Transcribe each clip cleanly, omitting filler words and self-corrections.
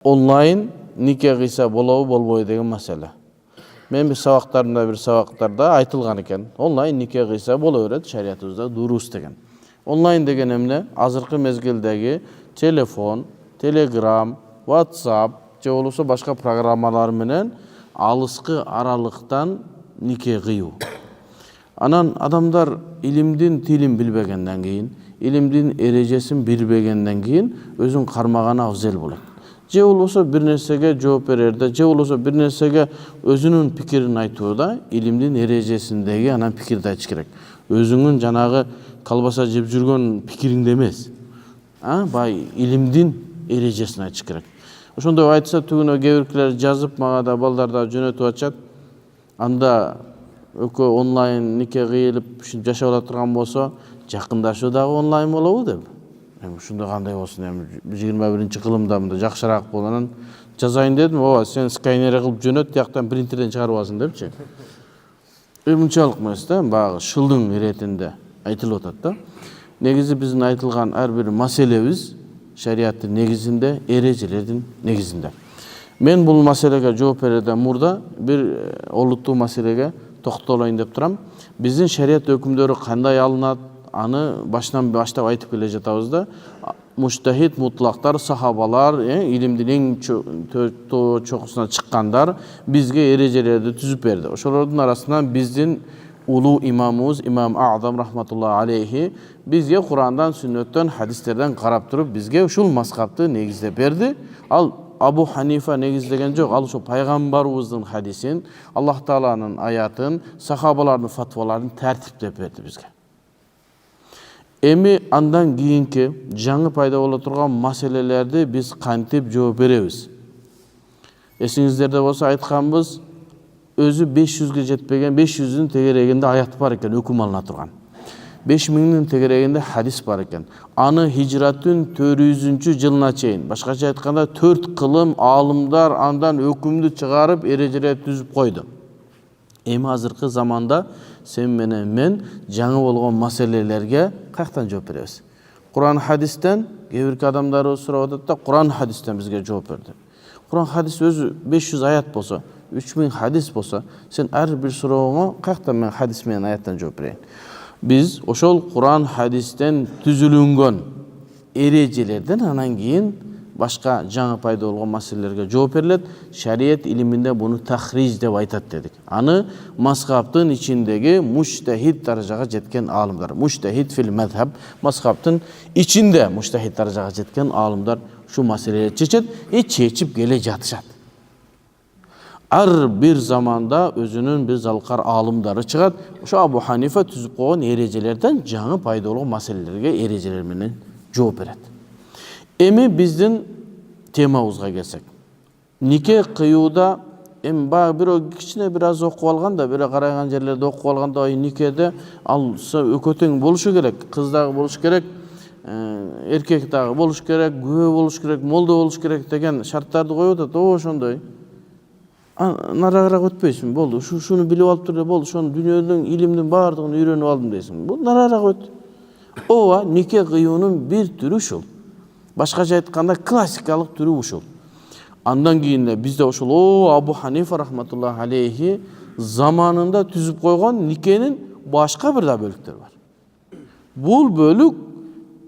Онлайн нике кыйса болобу болбойбу деген маселе. Мен bir сабактарда айтылган экен. Онлайн нике кыйса боло берет, шариятыбызда дурус деген. Онлайн деген эмне? Азыркы мезгилдеги телефон, Telegram, WhatsApp же болбосо башка программалар менен алыскы аралыктан нике кыйуу. Анан адамдар илимдин тилин билбегенден кийин, илимдин эрежесин билбегенден кийин өзүн кармаганы абзел болот. Же болбосо бир нерсеге жооп берерде, же болбосо бир нерсеге өзүнүн пикирин айтууда илимдин эрежесиндеги анан пикирди айтыш керек. Өзүңүн жанагы колбаса жеп жүргөн пикириңде эмес. Бай илимдин эрежесин айтыш керек. Ошондой айтса түгүнө кээ жазып мага да балдар да жөнөтүп атышат. Анда экөө онлайн нике кыйылып жашап ала турган болсо, жакындашуу дагы онлайн болобу деп. Ушунда кандай болсун, 21-кылымда мында жакшыраак болгонун жазайын дедим. Ооба, сен скайнер кылып жөнөт, тияктан принтерден чыгарып алсын депчи. Мынчалык эмес да, баягы шылдың иретинде айтылып атат да. Негизи биздин айтылган ар бир маселебиз шариаттын негизинде, эрежелердин негизинде. Мен бул маселеге жооп берүүдөн мурда бир олуттуу маселеге токтолоюн деп турам. Биздин шарият өкүмдөрү кандай алынат, аны баштан баштап айтып келе жатабыз да. Муштахид мутлактар, сахабалар, илимдин эң чокусуна чыккандар бизге эрежелерди түзүп берди. Ошолордун арасынан биздин улуу имамыбыз Имам Аъзам рахматуллахи алейхи бизге Курандан, сүннөттөн, хадистерден карап туруп бизге ушул мазхабты негиздеп берди. Ал Абу Ханифа негиздеген жок, ал ошо пайгамбарыбыздын хадисин, Аллах Тааланын аятын, сахабалардын фатваларын тартиптеп берди бизге. Эми андан кийинки жаңы пайда боло турган маселелерди биз кантип жооп беребиз? Эсиңиздерде болсо айтканбыз, өзү 500ге жетпеген, 500'ün тегерегинде аят бар экен, өкүм алына турган. 5000'nin тегерегинде хадис бар экен. Аны хижраттын 400-жылына чейин, башкача айтканда 4 кылым алымдар андан өкүмдү чыгарып, эрежелер түзүп койду. Эми азыркы заманда сен менен мен жаңы болгон маселелерге каяктан жооп беребиз? Куран хадистен, кээ бир адамдарыбыз сурап атат да, Куран хадистен бизге жооп берди. Куран хадис өзү 500 аят болсо, 3000 хадис болсо, сен ар бир сурооңо каяктан мен хадис менен аяттан жооп берейин? Биз ошол Куран хадистен түзүлүнгөн эрежелерден анан кийин башка жаңы пайда болгон маселелерге жооп берилет. Шарият илиминде буну тахриж деп айтат дедик. Аны мазхабтын ичиндеги муштахид даражага жеткен аалымдар, муштахид фил мазхаб, мазхабтын ичинде муштахид даражага жеткен аалымдар шу маселелерди чечет, чечип келе жатышат. Ар бир заманда өзүнүн бир залкар аалымдары чыгат. Ошо Абу Ханифа түзүп койгон эрежелерден жаңы пайда болгон маселелерге эрежелер менен жооп берет. Эми биздин темабызга келсек, нике кыюуда баягы бирөө кичине бир аз окуп алган да, бирөө караган жерлерде окуп алганда, никеде ал экөө тең болушу керек, кыз дагы болуш керек, эркек дагы болуш керек, күбө болуш керек, молдо болуш керек деген шарттарды коюп атат. Ошондой. Нарагыраак өтпөйсүң, болду. Шуну билип алып тур, болду. Ошону дүйнөнүн илимдин баардыгын үйрөнүп алдым дейсиң. Бул нарагыраак өт. Ооба, нике кыюунун бир түрү ушул. Башкача айтканда классикалык түрү ушул. Андан кийин бизде ошол Абу Ханифа рахматуллахи алейхи заманында түзүп койгон никенин башка бир да бөлүктөр бар. Бул бөлүк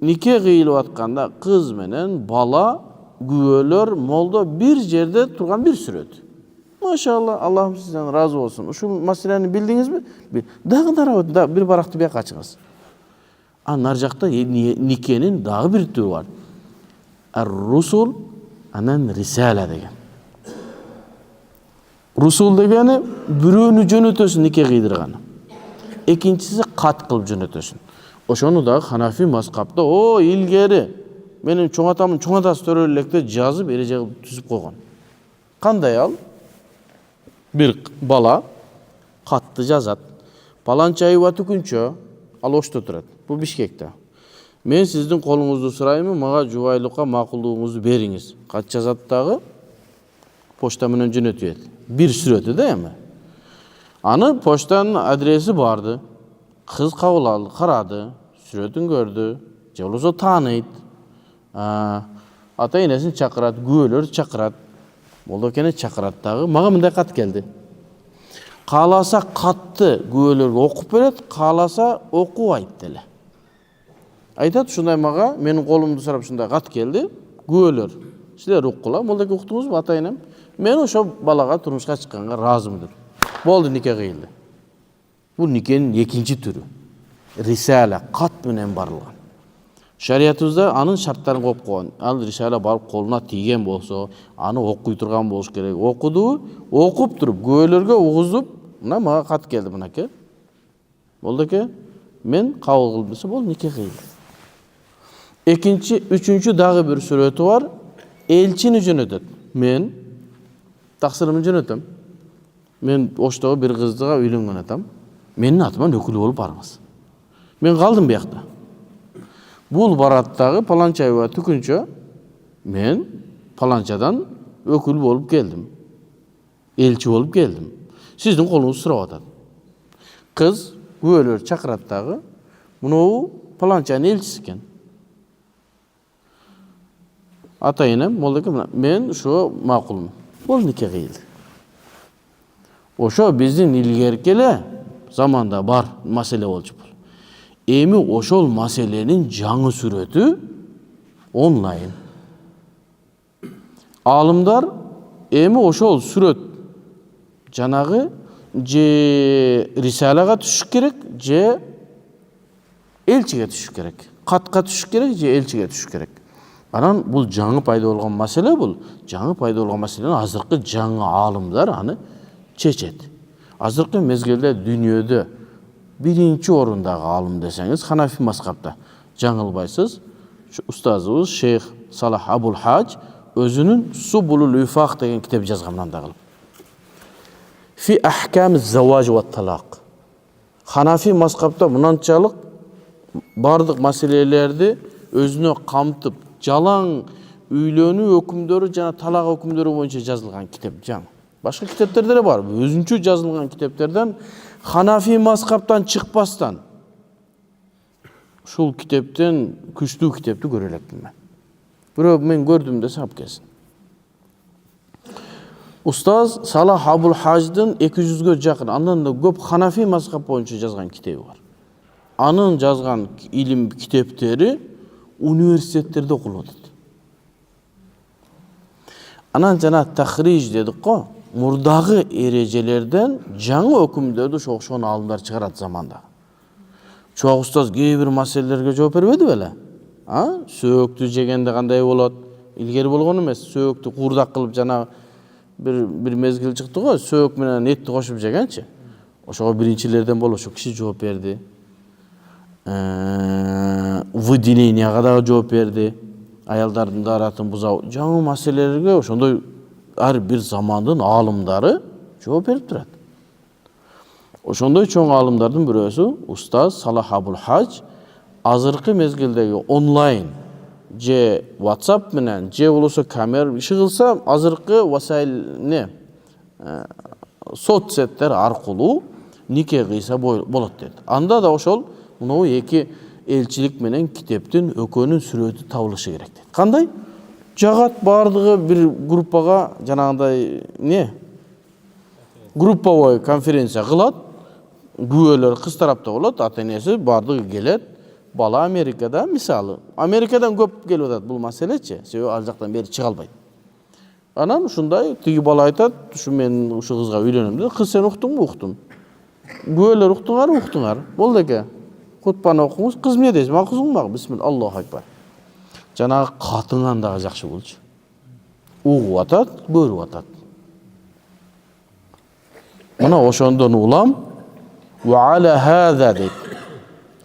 нике кыйылып атканда кыз менен бала, күбөлөр, молдо бир жерде турган бир сүрөт. Машалла, Аллахым сизден разы болсун. Ушул маселени билдиңизби? Дагы нарабы бир баракты бияка ачыңыз. Нар жакта никенин дагы бир түрү бар. Ар-русул, анан рисала деген. Русул дегени бирөөнү жөнөтөсүн нике кыйдырган. Экинчиси кат кылып жөнөтөсүн. Ошону дагы Ханафи мазхабта илгери менин чоң атамын чоң атасы төрөлү электе жазып эреже кылып түзүп койгон. Кандай ал? Бир бала катты жазат. Паланча айбаты күнчө ал Ошто турат. Бул Бишкекте. Мен сиздин колуңузду сурайм, мага жубайлыкка макулдугуңузду бериңиз. Кат жазат дагы почта менен жөнөтүп. Бир сүрөтү да эми. Аны почтанын адреси барды. Кыз кабыл алды, карады, сүрөтүн көрдү, же болбосо тааныйт. ата енесин чакырат, күбөлөр чакырат. Молдокени чакырат дагы. Мага мындай кат келди. Кааласа катты күбөлөргө окуп берет, кааласа окубайт деле. Айтат ушундай мага, менин колумду сурап ушундай кат келди. Күбөлөр. Силер уккула, молдоке уктуңузбу ата энем? Мен ошо балага турмушка чыкканга ыраазымын деп. Болду, нике кыйылды. Бул никенин экинчи түрү. Рисала, кат менен барылган. Шариятыбызда анын шарттарын коюп койгон. Ал рисала барып колуна тийген болсо, аны окуй турган болуш керек. Окуду, окуп туруп, күбөлөргө угузуп, мына мага кат келди мынаке. Молдоке, мен кабыл кылдым десе, болду, нике кыйылды. Экинчи, үчүнчү дагы бир сүрөтү бар. Элчини жөнөтөт. Мен таксырымды жөнөтөм. Мен Оштогу бир кыздыга үйлөнгөн атам. Менин атыман өкүл болуп барыңыз. Мен калдым биякта. Бул бараттагы паланчайга түкүнчө мен паланчадан өкүл болуп келдим. Элчи болуп келдим. Сиздин колуңузду сурап атат. Кыз күбөлөр чакырат дагы. Мунуу паланчанын элчиси экен. Ата энем, молдоке, мен ошо макулмун. Бул нике кыйылды. Ошо биздин илгерки эле заманда бар маселе болчу бул. Эми ошол маселенин жаңы сүрөтү онлайн. Алымдар эми ошол сүрөт жанагы же рисалага түшүш керек, же элчиге түшүш керек. Катка түшүш керек, же элчиге түшүш керек. Анан бул жаңы пайда болгон маселе бул. Жаңы пайда болгон маселени азыркы жаңы алымдар аны чечет. Азыркы мезгилде дүйнөдө биринчи орундагы алым десеңиз Ханафи мазхабта жаңылбайсыз. Устазыбыз Шейх Салах Абул Хадж өзүнүн Субулул Уфах деген китеп жазган мындай кылып. Фи ахкам az-zawaj ва талак. Ханафи мазхабта мынанчалык бардык маселелерди өзүнө камтып, жалаң үйлөнүү өкүмдөрү жана талак өкүмдөрү боюнча жазылган китеп жаңы. Башка китептерде де бар. Өзүнчө жазылган китептерден Ханафи мазхабтан чыкпастан ушул китептен күчтүү китепти көрө элекмин мен. Бирөө мен көрдүм десе алып келсин. Устаз Салах Абул Хаждын 200-гө жакын, андан да көп Ханафи мазхаб боюнча жазган китеби бар. Анын жазган илим китептери университеттерде окулуп атат. Анан жана тахриж дедик го, мурдагы эрежелерден жаңы өкүмдөрдү окшогон алымдар чыгарат заманда. Чоң устаз кээ бир маселелерге жооп бербеди беле? Сөөктү жегенде кандай болот? Илгери болгон эмес, сөөктү куурдак кылып жана бир мезгил чыкты го, сөөк менен этти кошуп жегенчи. Ошого биринчилерден болуп киши жооп берди. Выделенияга дагы жооп берди. Аялдардын даратын бузау. Жаңы маселелерге ошондой ар бир замандын алымдары жооп берип турат. Ошондой чоң алымдардын бирөөсү устаз Салах Абул Хадж азыркы мезгилдеги онлайн же WhatsApp менен же болбосо камера иши кылса азыркы васаил соцсеттер аркылуу нике кыйса болот дейт. Анда да ошол мынау эки элчилик менен китептин экөөнүн сүрөтү табылышы керек дейт. Кандай? Жагат бардыгы бир группага жанагындай групповой конференция кылат. Күбөлөр кыз тарапта болот, ата энеси бардыгы келет. Бала Америкада, мисалы, Америкадан көп келип атат бул маселечи, себеби ал жактан бери чыга албайт. Анан ушундай тиги бала айтат, ушу мен ушу кызга үйлөнөм деп, кыз сен уктуңбу? Уктум. Күбөлөр уктуңар? Болду эке. Кутпаны окуңуз, кыз эмне дейсиң? Максуң бисмилла, Аллаху акбар. Жанагы катыңан дагы жакшы болчу. Угуп атат, көрүп атат. Мына ошондон улам ва аля хаза дейт.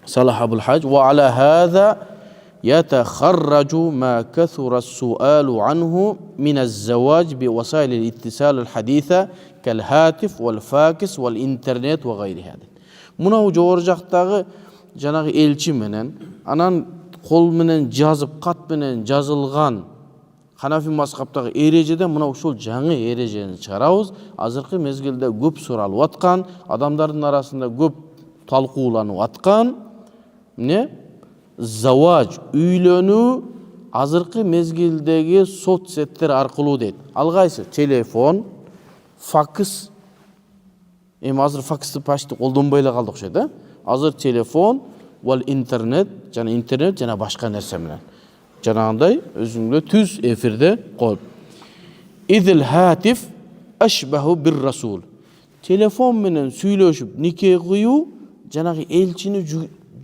Салах Абул Хадж ва аля хаза يتخرج ما كثر السؤال عنه من الزواج بوسائل الاتصال الحديثة كالهاتف والفاكس والإنترنت وغير هذا. Мынау жогору жактагы жанагы элчи менен анан кол менен жазып, кат менен жазылган Ханафи мазхабтагы эрежеде мына ушул жаңы эрежени чыгарабыз. Азыркы мезгилде көп суралып аткан, адамдардын арасында көп талкууланып аткан zawaj, үйлөнүү азыркы мезгилдеги соцсеттер аркылуу дейт. Ал кайсы? Телефон, факс. Эми азыр факсты почти колдонбой эле калды окшойт, а? Азыр телефон, вал интернет жана башка нерсе менен. Жанагындай өзүңдө түз эфирде коюп. Идил хатиф ашбаху бир расул. Телефон менен сүйлөшүп нике кыюу жанагы элчини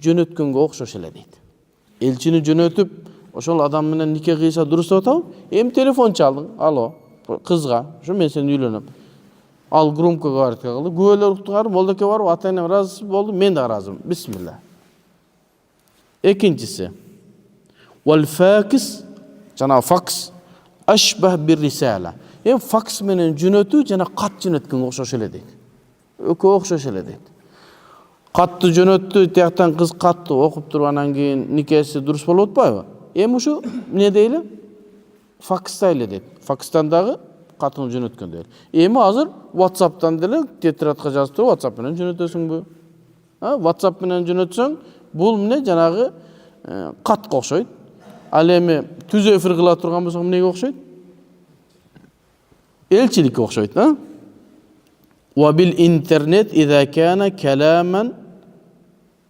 жөнөткөнгө окшош эле дейт. Элчини жөнөтүп, ошол адам менен нике кыйса дурус деп атабы? Эми телефон чалдың. Алло, кызга, ошо мен сени үйлөнөм. Ал громко говорит кылды. Күбөлөр уктугар, молдоке барып, ата-энем ыраазы болду, мен да ыраазымын. Бисмилла. Экинчиси. Вал факс, жана факс ашбах бир рисала. Эми факс менен жөнөтүү жана кат жөнөткөнгө окшош эле дейт. Экөө окшош эле дейт. Катты жөнөттү, тияктан кыз катты окуп туруп анан кийин никеси дурус болуп атпайбы? Эми ушу эмне дейли? Факста эле дейт. Факстан дагы катын жөнөткөн дейли. Эми азыр WhatsApp'тан деле тетрадка жазып туруп WhatsApp менен жөнөтөсүңбү? WhatsApp менен жөнөтсөң, бул эмне жанагы катка окшойт. Ал эми түз эфир кыла турган болсоң эмнеге окшойт? Элчиликке окшойт, а? Ва бил интернет иза кана каламан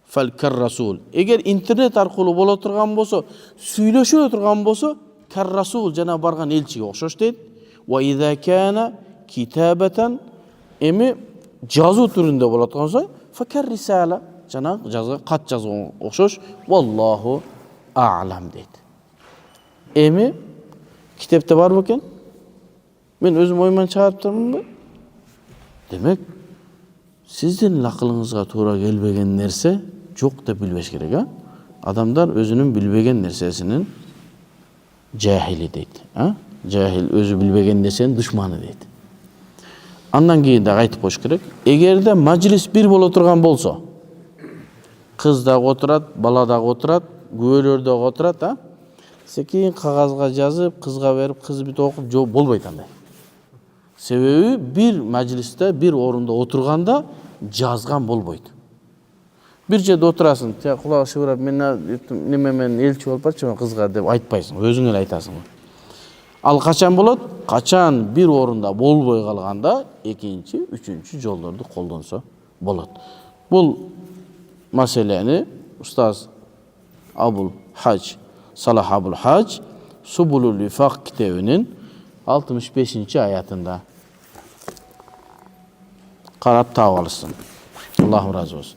фалкаррасул. Эгер интернет аркылуу боло турган болсо, сүйлөшө турган болсо, каррасул жана барган элчиге окшош дейт. Ва иза кана китабатан, эми жазуу түрүндө боло турган болсо, факаррисала жана жазга кат жазууга окшош. Валлаху а'лам дейт. Эми китепте бар бекен? Мен өзүм ойман чыгарып турмунбу? Демек, сиздин акылыңызга туура келбеген нерсе жок деп билбеш керек, а? Адамдар өзүнүн билбеген нерсесинин жахили дейт, а? Жахил өзү билбеген нерсенин душманы дейт. Андан кийин да айтып коюш керек. Эгерде мажлис бир боло турган болсо, кыз да отурат, бала да отурат, күбөлөр да отурат, а? Секин кагазга жазып, кызга берип, кыз бүт окуп, жок болбойт андай. Себеби бир мажлисте, бир орунда отурганда жазган болбойт. Бир жерде отурасың, кулак шыбырап, мен неме менен элчи болуп барчы кызга деп айтпайсың, өзүң эле айтасың. Ал качан болот? Качан бир орунда болбой калганда, экинчи, үчүнчү жолдорду колдонсо болот. Бул маселени устаз Абул Хадж, Салах Абул Хадж Субулул Вифак китебинин 65-ci аятында карап таап алсын. Аллаху разы болsun.